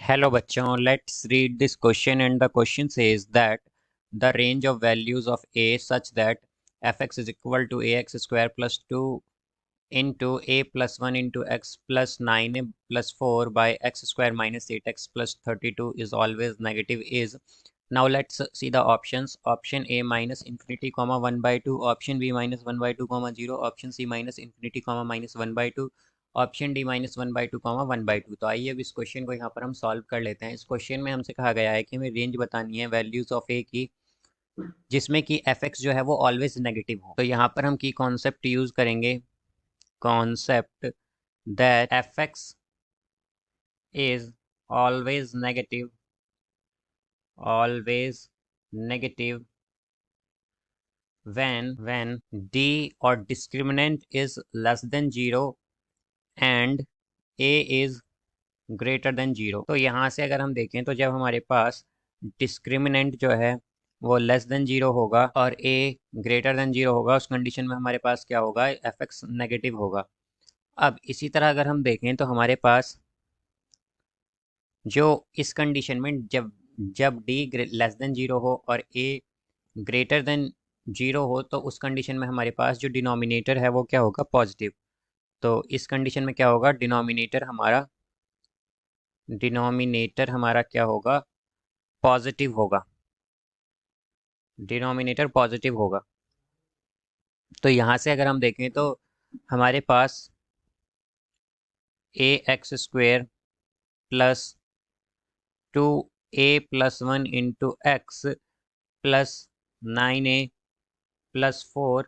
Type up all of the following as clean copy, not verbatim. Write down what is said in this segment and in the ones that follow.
Hello bachon, let's read this question, and the question says that the range of values of a such that fx is equal to ax square plus 2 into a plus 1 into x plus 9 plus 4 by x square minus 8x plus 32 is always negative is. Now let's see the options. Option A minus infinity comma 1 by 2, option B minus 1 by 2 comma 0, option C minus infinity comma minus 1 by 2, option D minus 1 by 2 comma 1 by 2। तो आइए अब इस question को यहाँ पर हम solve कर लेते हैं। इस क्वेश्चन में हमसे कहा गया है कि हमें रेंज बतानी है वैल्यूज ऑफ ए की जिसमें कि एफ एक्स जो है वो ऑलवेज नेगेटिव हो। तो यहाँ पर हम की कॉन्सेप्ट यूज करेंगे, concept that F x is always negative, always negative when d or discriminant is less than 0 and a is greater than 0। तो यहाँ से अगर हम देखें तो जब हमारे पास डिस्क्रिमिनेंट जो है वो लेस देन 0 होगा और a ग्रेटर देन 0 होगा, उस कंडीशन में हमारे पास क्या होगा, एफ एक्स नेगेटिव होगा। अब इसी तरह अगर हम देखें तो हमारे पास जो इस कंडीशन में जब जब d लेस देन 0 हो और a ग्रेटर देन 0 हो तो उस कंडीशन में हमारे पास जो डिनोमिनेटर है वो क्या होगा, पॉजिटिव। तो इस कंडीशन में क्या होगा, डिनोमिनेटर हमारा क्या होगा, पॉजिटिव होगा, डिनोमिनेटर पॉजिटिव होगा। तो यहाँ से अगर हम देखें तो हमारे पास a x square plus 2a plus 1 into x plus 9a plus 4।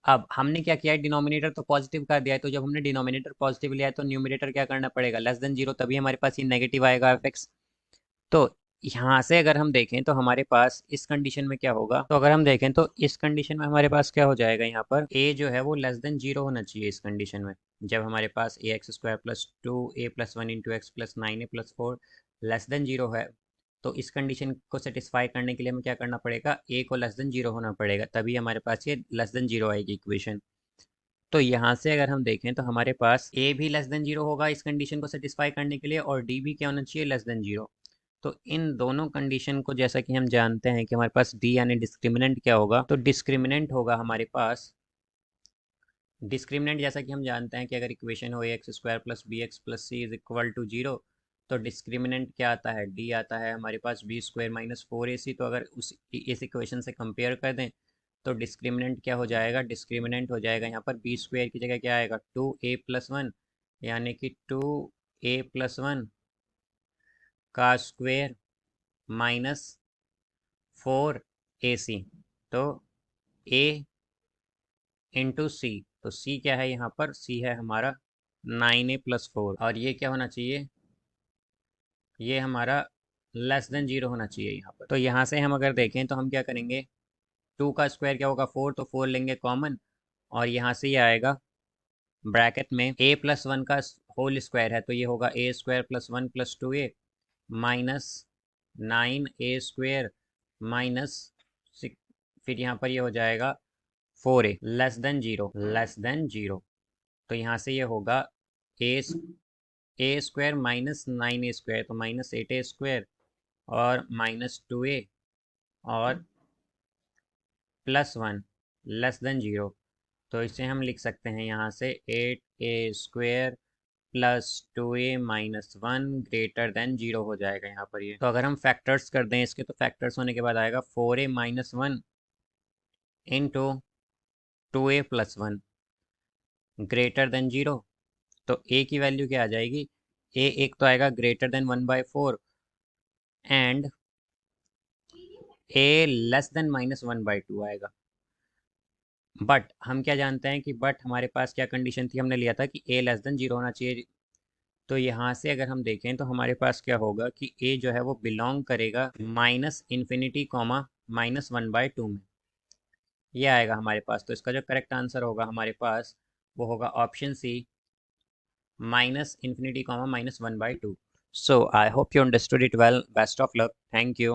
अब हमने क्या किया है, डिनोमिनेटर तो पॉजिटिव कर दिया है, तो जब हमने डिनोमिनेटर पॉजिटिव लिया है तो न्यूमरेटर क्या करना पड़ेगा, लेस देन 0, तभी हमारे पास ये नेगेटिव आएगा एफ एक्स। तो यहाँ से अगर हम देखें तो हमारे पास इस कंडीशन में क्या होगा, तो अगर हम देखें तो इस कंडीशन में हमारे पास क्या हो जाएगा, यहाँ पर a जो है वो लेस देन 0 होना चाहिए इस कंडीशन में। जब हमारे पास a x square plus 2a plus 1 into x plus 9a plus 4 less than 0 है, तो इस कंडीशन को सेटिस्फाई करने के लिए हमें क्या करना पड़ेगा, a को लेस देन 0 होना पड़ेगा, तभी हमारे पास ये लेस देन 0 आएगी इक्वेशन। तो यहाँ से अगर हम देखें तो हमारे पास a भी लेस देन 0 होगा इस कंडीशन को सेटिस्फाई करने के लिए, और d भी क्या होना चाहिए, लेस देन 0। तो इन दोनों कंडीशन को जैसा कि हम जानते हैं कि हमारे पास d यानी डिस्क्रिमिनेंट क्या होगा, तो डिस्क्रिमिनेंट होगा हमारे पास, डिस्क्रिमिनेंट जैसा कि हम जानते हैं कि अगर इक्वेशन हो x square plus b x plus c is equal to 0, तो डिस्क्रिमिनेंट क्या आता है, d आता है हमारे पास बी स्क्वायर माइनस 4ac। तो अगर इस इक्वेशन से कंपेयर कर दें तो डिस्क्रिमिनेंट क्या हो जाएगा, डिस्क्रिमिनेंट हो जाएगा यहाँ पर बी स्क्वायर की जगह क्या आएगा, 2a प्लस 1, यानी कि 2a प्लस 1 का स्क्वायर माइनस 4ac। तो a इंटू सी, तो c क्या है यहाँ पर, c है हमारा 9a प्लस 4, और ये क्या होना चाहिए, ये हमारा लेस देन 0 होना चाहिए यहाँ पर। तो यहाँ से हम अगर देखें तो हम क्या करेंगे, 2 का स्क्वायर क्या होगा 4, तो 4 लेंगे कॉमन, और यहाँ से ये आएगा ब्रैकेट में a प्लस 1 का होल स्क्वायर है, तो ये होगा a square plus 1 plus 2a minus 9a square minus 6, फिर यहाँ पर ये हो जाएगा 4a less than 0, less than 0। तो यहाँ से ये होगा ए स्क्वायर माइनस 9a स्क्वायर, तो माइनस 8a स्क्वायर और माइनस 2a और प्लस 1 लेस देन 0। तो इसे हम लिख सकते हैं यहाँ से 8a square plus 2a minus 1 greater than 0 हो जाएगा यहाँ पर ये। तो अगर हम फैक्टर्स कर दें इसके, तो फैक्टर्स होने के बाद आएगा 4a minus 1 into 2a plus 1 greater than 0। तो a की वैल्यू क्या आ जाएगी, a एक तो आएगा greater than 1/4 and a less than minus 1/2 आएगा। बट हम क्या जानते हैं कि बट हमारे पास क्या कंडीशन थी, हमने लिया था कि a लेस देन 0 होना चाहिए। तो यहाँ से अगर हम देखें तो हमारे पास क्या होगा कि a जो है वो बिलोंग करेगा माइनस इन्फिनिटी कॉमा माइनस 1/2 में, ये आएगा हमारे पास। तो इसका जो करेक्ट आंसर होगा हमारे पास वो होगा option c, minus infinity comma minus 1/2। So I hope you understood it well. Best of luck. Thank you.